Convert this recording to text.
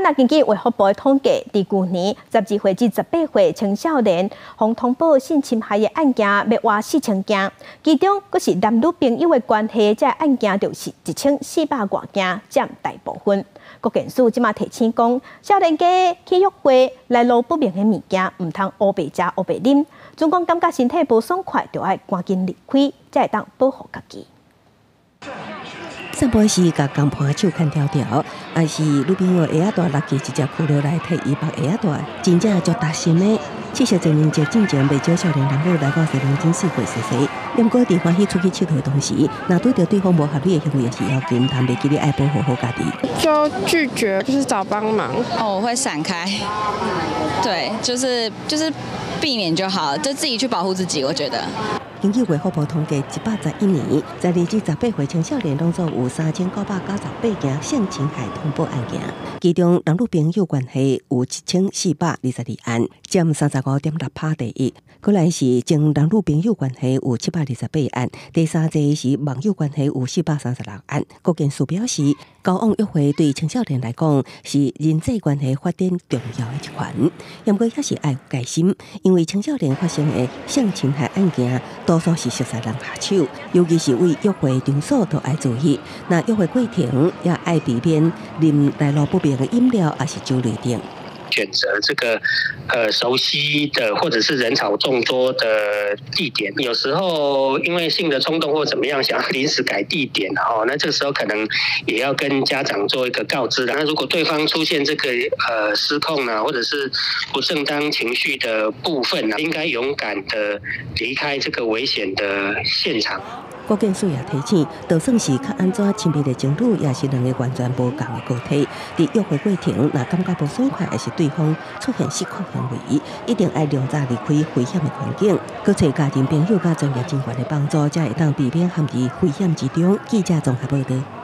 那根据卫福部的统计，伫去年12岁至18岁青少年互通报性侵害的案件要活4000件，其中阁是男女朋友的关系，这案件就是1400多件，占大部分。国检署即马提醒讲，少年家去约会来路不明的物件，唔通乌白食乌白啉。总讲感觉身体无爽快，就要赶紧离开，才会当保护家己。 散步时，甲公婆手牵条条，还是女朋友下仔大落去一只裤落来替伊绑下仔大，真正足踏实的。其实情人节进前，未少少年人母来到西龙井四会踅踅，不过伫欢喜出去佚佗的同时，若对着对方无合理的行为，也是要紧，但袂记得爱保护好家己。就拒绝，就是找帮忙。哦，我会闪开。对，就是避免就好，就自己去保护自己。我觉得。 根据卫福部统计，111年12至18岁青少年拢总有3998件性侵害通报案件，其中男女朋友关系有1422案，占35.6%第一。过来是前男女朋友关系有728案，第三位是网友关系有436案。国检署表示，交往约会对青少年来讲是人际关系发展重要的一环，不过也是要有戒心，因为青少年发生的性侵害案件。 多数是熟识人下手，尤其是为约会场所都要注意。那约会过程也要避免啉来路不明的饮料，还是酒类等。选择这个熟悉的或者是人潮众多的地点，有时候因为性的冲动或怎么样，想要临时改地点那这个时候可能也要跟家长做一个告知。那如果对方出现这个失控啊，或者是不正当情绪的部分应该勇敢的离开这个危险的现场。 国检署也提醒，就算是较安怎亲密的情侣，也是两个完全无共的个体。伫约会过程，若感觉不爽快，还是对方出现失控行为，一定要尽早离开危险的环境，搁找家庭朋友甲专业人员的帮助，才会当避免陷入危险之中。记者综合报道。